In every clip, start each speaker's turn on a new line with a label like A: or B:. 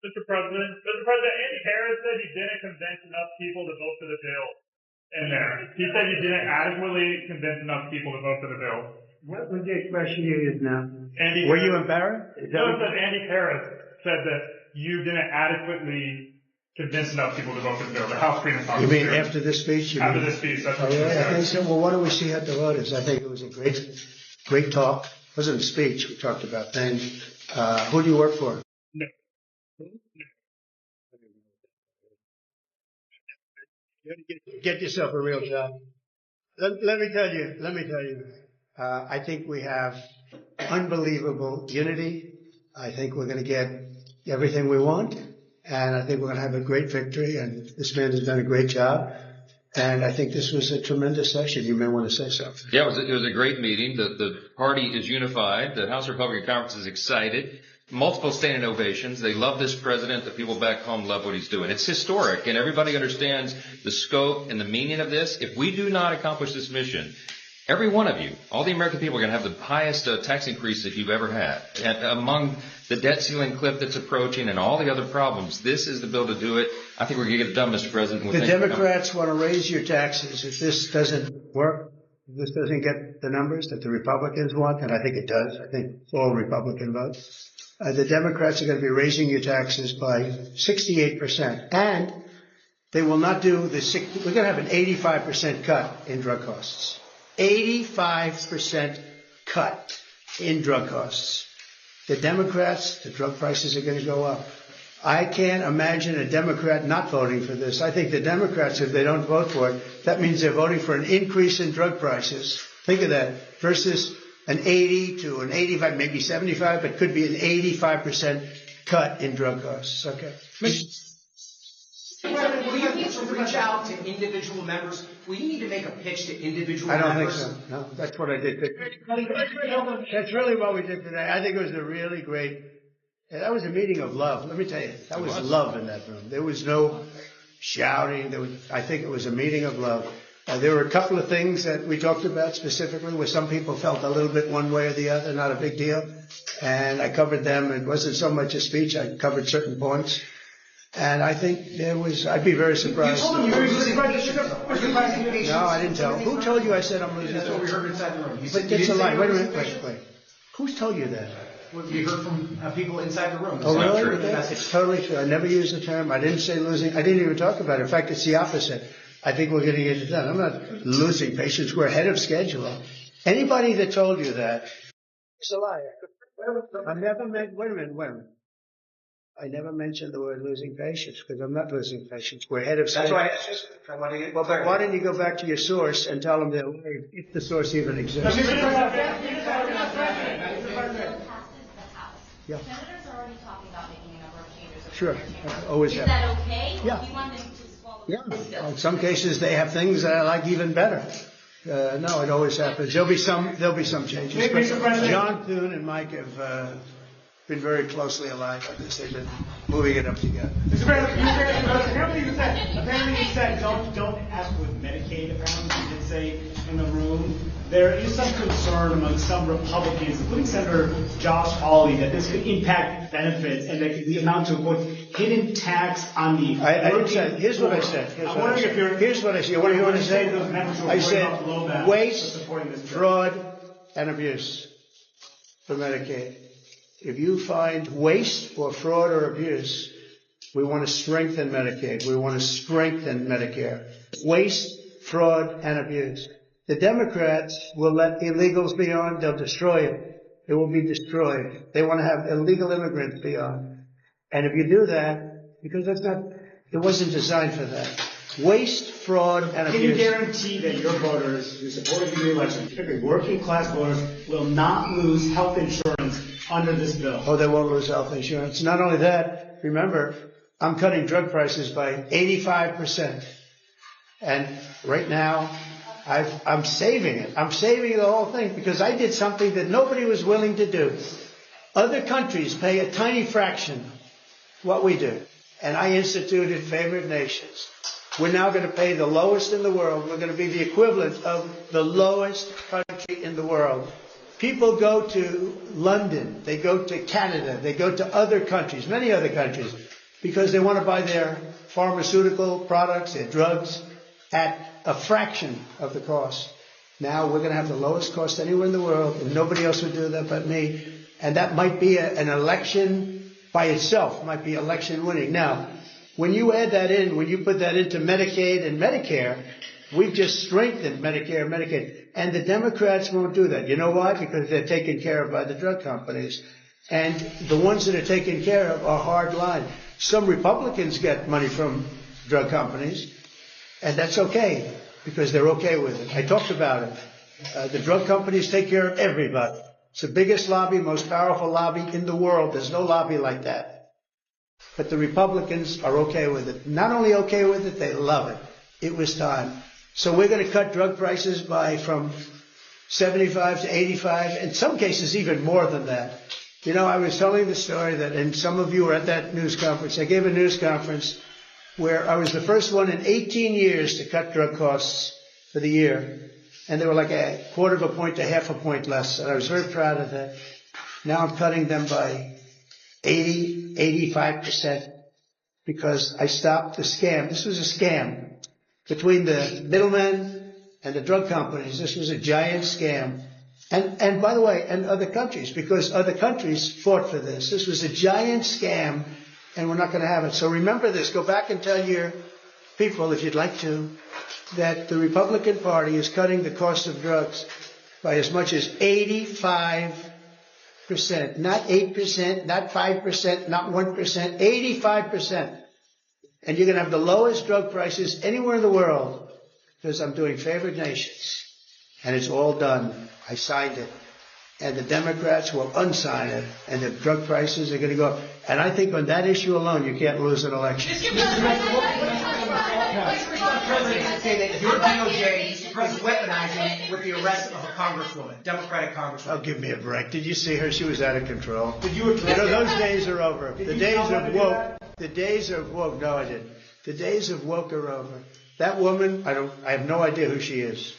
A: Mr. President, Andy Harris said you didn't convince enough people to vote for the bill in there. He said you didn't adequately convince enough people to vote for the bill.
B: What was the expression you used now?
A: Were
B: you embarrassed?
A: No, that Andy Harris said that you didn't adequately convince enough people to vote for the bill. The House Freedom Caucus.
B: You mean after this speech?
A: After this speech, that's what
B: Oh,
A: you
B: yeah, I think
A: said.
B: so. Well, why don't we see how the vote is? I think it was a great talk. It wasn't a speech. We talked about things. Who do you work for?
A: No.
B: Get yourself a real job. Let me tell you. I think we have unbelievable unity. I think we're going to get everything we want, and I think we're going to have a great victory. And this man has done a great job. And I think this was a tremendous session. You may want to say something.
C: Yeah, it was a great meeting. The party is unified. The House Republican Conference is excited. Multiple standing ovations. They love this president. The people back home love what he's doing. It's historic, and everybody understands the scope and the meaning of this. If we do not accomplish this mission, every one of you, all the American people are going to have the highest tax increase that you've ever had. And among the debt ceiling cliff that's approaching and all the other problems, this is the bill to do it. I think we're going to get it done, Mr. President.
B: The Democrats want to raise your taxes. If this doesn't work, if this doesn't get the numbers that the Republicans want, and I think it does, I think it's all Republican votes, the Democrats are going to be raising your taxes by 68%. And they will not do we're going to have an 85% cut in drug costs. 85% cut in drug costs. The Democrats, the drug prices are going to go up. I can't imagine a Democrat not voting for this. I think the Democrats, if they don't vote for it, that means they're voting for an increase in drug prices. Think of that. Versus an 80 to an 85, maybe 75, but could be an 85% cut in drug costs. Okay.
D: We need to reach out to individual members. We need to make a pitch to individual members.
B: I don't think so. No, that's what I did. That's really what we did today. I think it was a really great. That was a meeting of love. Let me tell you, that was love in that room. There was no shouting. I think it was a meeting of love. There were a couple of things that we talked about specifically where some people felt a little bit one way or the other, not a big deal. And I covered them. It wasn't so much a speech. I covered certain points. And I think I'd be very surprised.
D: You told them you were losing patience.
B: No, I didn't tell. Who told you I said I'm losing?
D: That's what we heard inside the room.
B: But that's a lie. Wait a minute. Wait. Who's told you that?
D: We heard from people inside the room.
B: Oh, really? It's totally true. I never used the term. I didn't say losing. I didn't even talk about it. In fact, it's the opposite. I think we're going to get it done. I'm not losing patience. We're ahead of schedule. Anybody that told you that is a liar. I never meant, wait a minute. I never mentioned the word losing patience because I'm not losing patience. We're ahead of schedule.
D: That's why
B: Well, why don't you go back to your source and tell them they're lying if the source even exists? Yeah.
E: Senators are already talking about making a number of changes.
B: Sure. Always
E: Is
B: have.
E: that okay?
B: Yeah.
E: Do you want them to swallow
B: Yeah.
E: this bill?
B: In some cases, they have things that I like even better. No, it always happens. There'll be some changes. But John Thune and Mike have been very closely aligned on this. They've been moving it up together.
F: Mr. President, apparently you said don't ask with Medicaid. Apparently you did say in the room. There is some concern among some Republicans, including Senator Josh Hawley, that this could impact benefits and that could amount to a quote hidden tax on the.
B: I didn't say. Here's what I said. Here's what I said. You want to hear what I said? I said waste, fraud, and abuse for Medicaid. If you find waste or fraud or abuse, we want to strengthen Medicaid. We want to strengthen Medicare. Waste, fraud, and abuse. The Democrats will let illegals be on. They'll destroy it. It will be destroyed. They want to have illegal immigrants be on. And if you do that, because it wasn't designed for that. Waste, fraud, and abuse.
F: Can you guarantee that your voters who supported the election, particularly working class voters, will not lose health insurance under this bill?
B: Oh, they won't lose health insurance. Not only that, remember, I'm cutting drug prices by 85%. And right now, I'm saving it. I'm saving the whole thing because I did something that nobody was willing to do. Other countries pay a tiny fraction what we do. And I instituted favored nations. We're now going to pay the lowest in the world. We're going to be the equivalent of the lowest country in the world. People go to London. They go to Canada. They go to other countries, many other countries. because they want to buy their pharmaceutical products, their drugs, at a fraction of the cost. Now we're going to have the lowest cost anywhere in the world, and nobody else would do that but me. And that might be an election by itself, might be election winning. Now, when you add that in, when you put that into Medicaid and Medicare, we've just strengthened Medicare and Medicaid. And the Democrats won't do that. You know why? Because they're taken care of by the drug companies. And the ones that are taken care of are hard line. Some Republicans get money from drug companies, and that's okay, because they're okay with it. I talked about it. The drug companies take care of everybody. It's the biggest lobby, most powerful lobby in the world. There's no lobby like that. But the Republicans are okay with it. Not only okay with it, they love it. It was time. So we're going to cut drug prices from 75 to 85, in some cases even more than that. You know, I was telling the story that, and some of you were at that news conference. I gave a news conference where I was the first one in 18 years to cut drug costs for the year. And they were like a quarter of a point to half a point less. And I was very proud of that. Now I'm cutting them by 80, 85% because I stopped the scam. This was a scam between the middlemen and the drug companies. This was a giant scam. And by the way, and other countries, because other countries fought for this. This was a giant scam, and we're not going to have it. So remember this. Go back and tell your people, if you'd like to, that the Republican Party is cutting the cost of drugs by as much as 85%. Not 8%, not 5%, not 1%, 85%. And you're going to have the lowest drug prices anywhere in the world because I'm doing favored nations. And it's all done. I signed it. And the Democrats will unsign it. And the drug prices are going to go up. And I think on that issue alone, you can't lose an election.
D: President say that your DOJ is weaponizing with the arrest of a congresswoman, Democratic congresswoman.
B: Oh, give me a break. Did you see her? She was out of control.
F: Did you address
B: those days are over.
F: Did
B: the
F: you
B: days
F: tell her to
B: of
F: do
B: woke.
F: that?
B: The days of woke. No, I didn't. The days of woke are over. That woman, I have no idea who she is.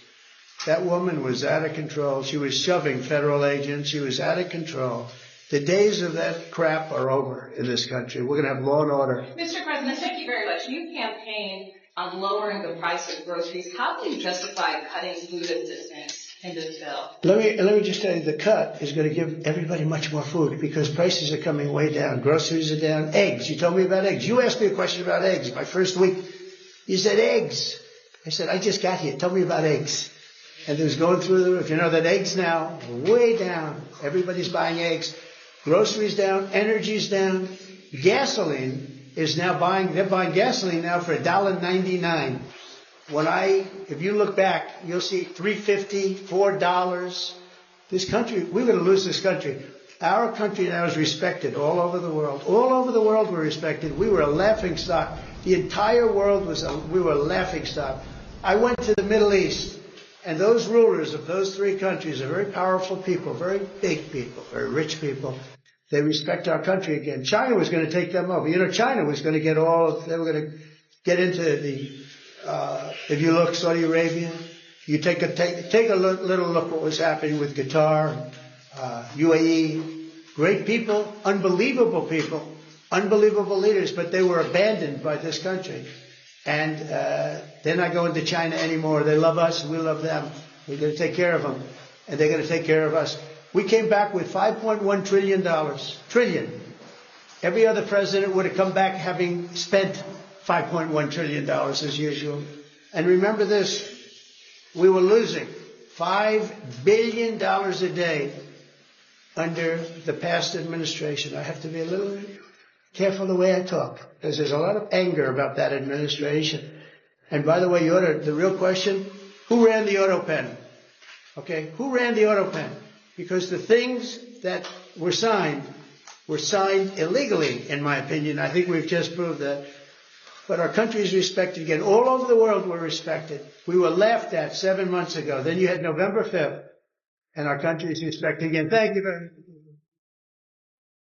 B: That woman was out of control. She was shoving federal agents. She was out of control. The days of that crap are over in this country. We're going to have law and order.
G: Mr. President, thank you very much. You campaigned on lowering the price of groceries. How do you justify cutting food assistance in this bill?
B: Let me just tell you, the cut is going to give everybody much more food because prices are coming way down. Groceries are down. Eggs. You told me about eggs. You asked me a question about eggs. My first week, you said eggs. I said, I just got here. Tell me about eggs. And it was going through the roof. You know that eggs now, way down. Everybody's buying eggs. Groceries down. Energy's down. Gasoline is now they're buying gasoline now for $1.99. If you look back, you'll see $3.50, $4. This country, we're going to lose this country. Our country now is respected all over the world. All over the world we're respected. We were a laughing stock. The entire world we were a laughing stock. I went to the Middle East, and those rulers of those three countries are very powerful people, very big people, very rich people. They respect our country again. China was going to take them over. You know, China was going to they were going to get into if you look, Saudi Arabia, you take a little look what was happening with Qatar, UAE, great people, unbelievable leaders, but they were abandoned by this country. And they're not going to China anymore. They love us, we love them. We're going to take care of them, and they're going to take care of us. We came back with $5.1 trillion. Trillion. Every other president would have come back having spent $5.1 trillion as usual. And remember this, we were losing $5 billion a day under the past administration. I have to be a little careful the way I talk, because there's a lot of anger about that administration. And by the way, the real question, who ran the auto pen? Okay, who ran the auto pen? Because the things that were signed illegally, in my opinion. I think we've just proved that. But our country is respected again. All over the world we're respected. We were laughed at 7 months ago. Then you had November 5th, and our country is respected again. Thank you very much.